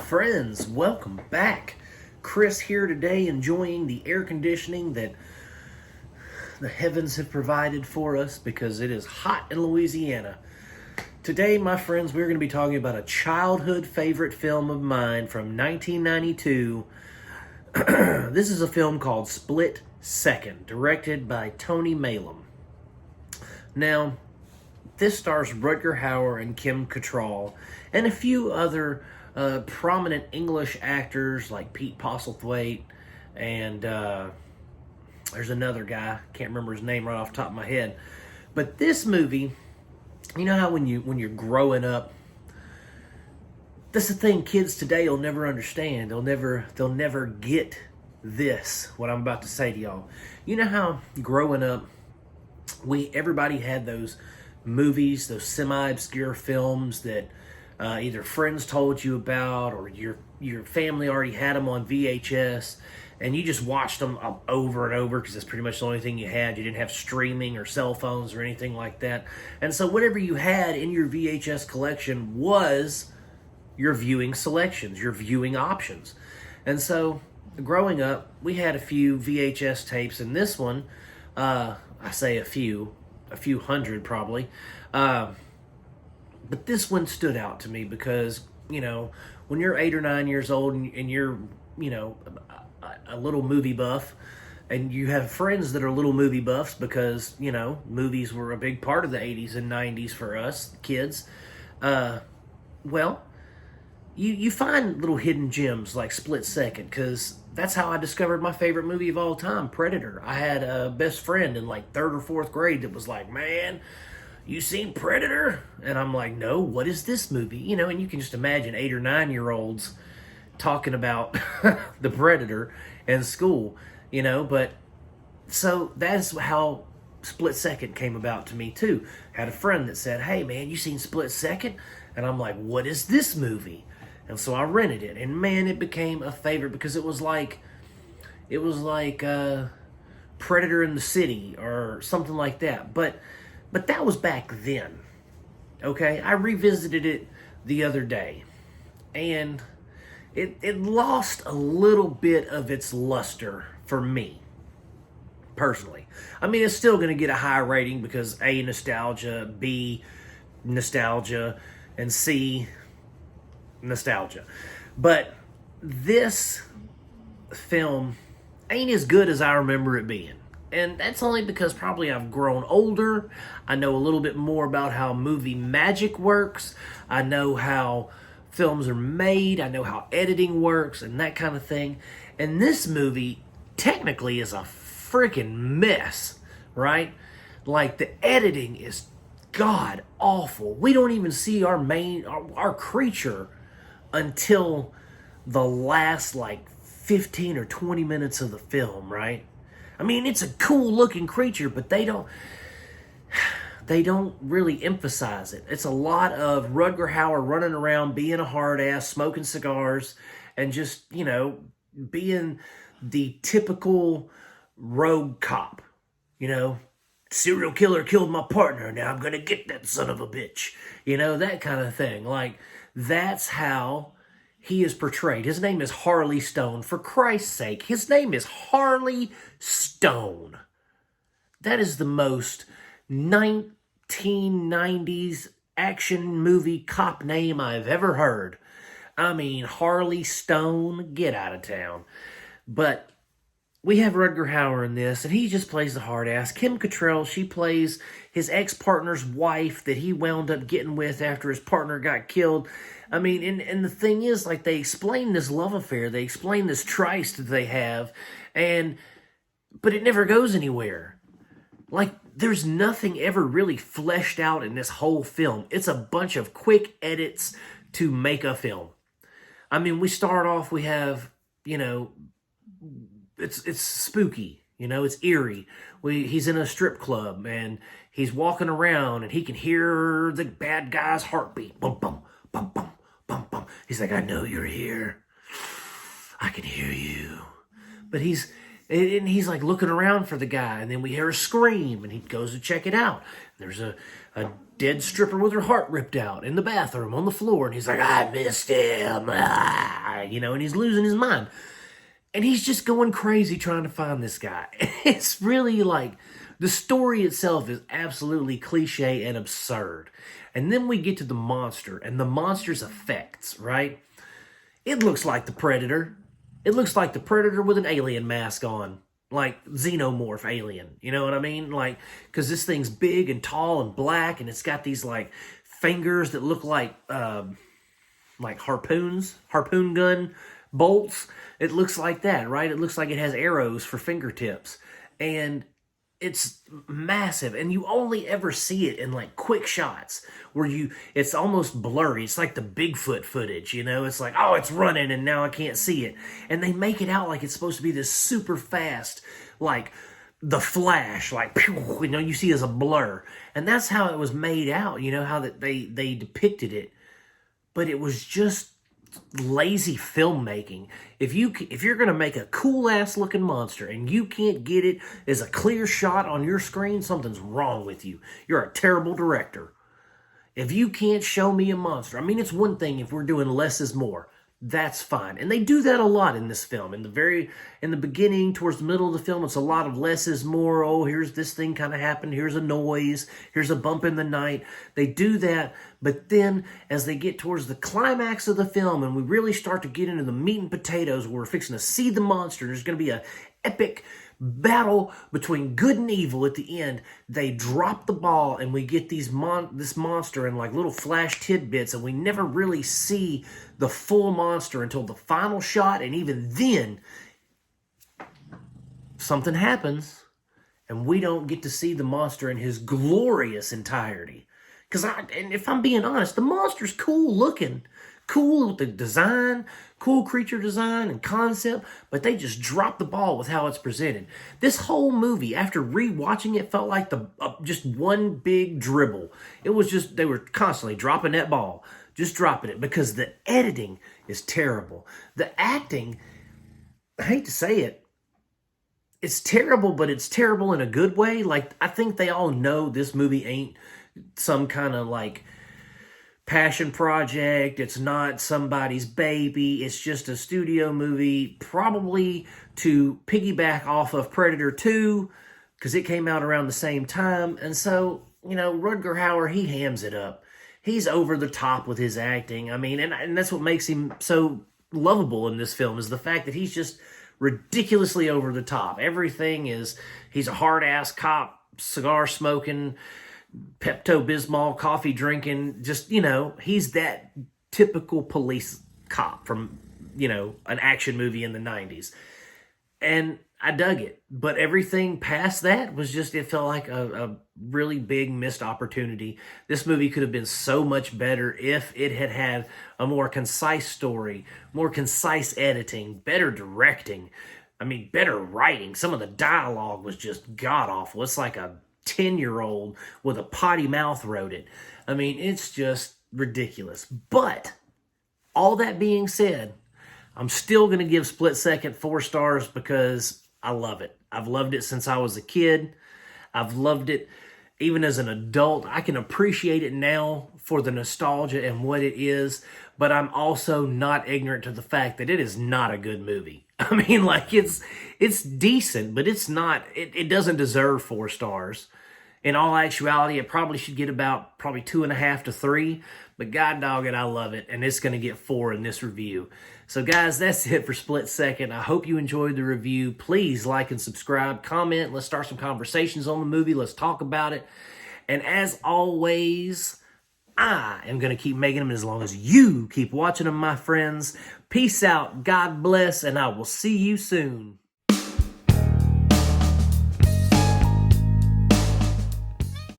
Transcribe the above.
friends, welcome back. Chris here today, enjoying the air conditioning that the heavens have provided for us because it is hot in Louisiana. Today, my friends, we're going to be talking about a childhood favorite film of mine from 1992. This is a film called Split Second, directed by Tony Maylam. Now, this stars Rutger Hauer and Kim Cattrall and a few other prominent English actors like Pete Postlethwaite and there's another guy, can't remember his name right off the top of my head. But this movie, you know how when you're growing up, that's the thing kids today will never understand. They'll never get this, what I'm about to say to y'all. You know how growing up, everybody had those movies, those semi-obscure films that either friends told you about or your family already had them on VHS, and you just watched them over and over because that's pretty much the only thing you had. You didn't have streaming or cell phones or anything like that. And so whatever you had in your VHS collection was your viewing selections, your viewing options. And so growing up, we had a few VHS tapes, and this one, I say a few hundred probably, but this one stood out to me because, when you're 8 or 9 years old and you're, a little movie buff, and you have friends that are little movie buffs because, movies were a big part of the 80s and 90s for us kids, you find little hidden gems like Split Second, because that's how I discovered my favorite movie of all time, Predator. I had a best friend in like 3rd or 4th grade that was like, "Man, you seen Predator?" And I'm like, "No, what is this movie?" And you can just imagine 8 or 9-year-olds talking about the Predator in school, but so that's how Split Second came about to me too. Had a friend that said, "Hey man, you seen Split Second?" And I'm like, "What is this movie?" And so I rented it, and man, it became a favorite because it was like Predator in the City or something like that. But that was back then. Okay, I revisited it the other day, and it lost a little bit of its luster for me, personally. I mean, it's still going to get a high rating because A, nostalgia, B, nostalgia, and C, nostalgia. But this film ain't as good as I remember it being. And that's only because probably I've grown older. I know a little bit more about how movie magic works. I know how films are made. I know how editing works and that kind of thing. And this movie technically is a freaking mess, right? Like, the editing is god awful. We don't even see our creature until the last 15 or 20 minutes of the film, right? I mean, it's a cool looking creature, but they don't really emphasize it. It's a lot of Rutger Hauer running around being a hard ass, smoking cigars, and just, being the typical rogue cop. Serial killer killed my partner, now I'm gonna get that son of a bitch. That kind of thing. Like, that's how he is portrayed. His name is Harley Stone. For Christ's sake, his name is Harley Stone. That is the most 1990s action movie cop name I've ever heard. I mean, Harley Stone, get out of town. But we have Rutger Hauer in this, and he just plays the hard ass. Kim Cattrall, she plays his ex-partner's wife that he wound up getting with after his partner got killed. I mean, and the thing is, they explain this love affair, they explain this tryst that they have, but it never goes anywhere. There's nothing ever really fleshed out in this whole film. It's a bunch of quick edits to make a film. I mean, we start off, we have, it's spooky, it's eerie. He's in a strip club, and he's walking around, and he can hear the bad guy's heartbeat. Bum, bum, bum, bum, bum, bum. He's like, "I know you're here. I can hear you." But And he's like looking around for the guy, and then we hear a scream, and he goes to check it out. There's a dead stripper with her heart ripped out in the bathroom on the floor, and he's like, I missed him, and he's losing his mind. And he's just going crazy trying to find this guy. It's really like, the story itself is absolutely cliche and absurd. And then we get to the monster, and the monster's effects, right? It looks like the Predator. It looks like the Predator with an alien mask on. Like xenomorph alien. You know what I mean? Like, because this thing's big and tall and black, and it's got these, like, fingers that look like harpoons, harpoon gun bolts. It looks like that, right? It looks like it has arrows for fingertips. And it's massive, and you only ever see it in like quick shots where it's almost blurry. It's like the Bigfoot footage, it's like, oh, it's running and now I can't see it. And they make it out like it's supposed to be this super fast, like the Flash, like, you see as a blur. And that's how it was made out, how that they depicted it. But it was just lazy filmmaking. If you're gonna make a cool ass looking monster and you can't get it as a clear shot on your screen, something's wrong with you. You're a terrible director. If you can't show me a monster, it's one thing if we're doing less is more. That's fine. And they do that a lot in this film. In the beginning, towards the middle of the film, it's a lot of less is more. Oh, here's this thing kind of happened. Here's a noise. Here's a bump in the night. They do that. But then, as they get towards the climax of the film, and we really start to get into the meat and potatoes, where we're fixing to see the monster, there's going to be an epic battle between good and evil at the end. They drop the ball, and we get this monster in like little flash tidbits, and we never really see the full monster until the final shot. And even then, something happens, and we don't get to see the monster in his glorious entirety. And if I'm being honest, the monster's cool looking. Cool with the design, cool creature design and concept, but they just dropped the ball with how it's presented. This whole movie, after rewatching it, felt like just one big dribble. It was just, they were constantly dropping that ball, just dropping it, because the editing is terrible. The acting, I hate to say it, it's terrible, but it's terrible in a good way. Like, I think they all know this movie ain't some kind of like passion project. It's not somebody's baby. It's just a studio movie, probably to piggyback off of Predator 2, because it came out around the same time. And so, Rutger Hauer, he hams it up. He's over the top with his acting. And that's what makes him so lovable in this film, is the fact that he's just ridiculously over the top. Everything is, he's a hard-ass cop, cigar smoking, Pepto-Bismol, coffee drinking, just, he's that typical police cop from, an action movie in the 90s. And I dug it. But everything past that was just, it felt like a really big missed opportunity. This movie could have been so much better if it had had a more concise story, more concise editing, better directing, better writing. Some of the dialogue was just god-awful. It's like a 10-year-old with a potty mouth wrote it. It's just ridiculous. But all that being said, I'm still going to give Split Second 4 stars because I love it. I've loved it since I was a kid. I've loved it even as an adult. I can appreciate it now for the nostalgia and what it is, but I'm also not ignorant to the fact that it is not a good movie. It's decent, but it's not, it doesn't deserve 4 stars. In all actuality, it probably should get about 2.5 to 3, but god dog it, I love it, and it's going to get 4 in this review. So guys, that's it for Split Second. I hope you enjoyed the review. Please like and subscribe, comment. Let's start some conversations on the movie. Let's talk about it. And as always, I am going to keep making them as long as you keep watching them, my friends. Peace out, God bless, and I will see you soon.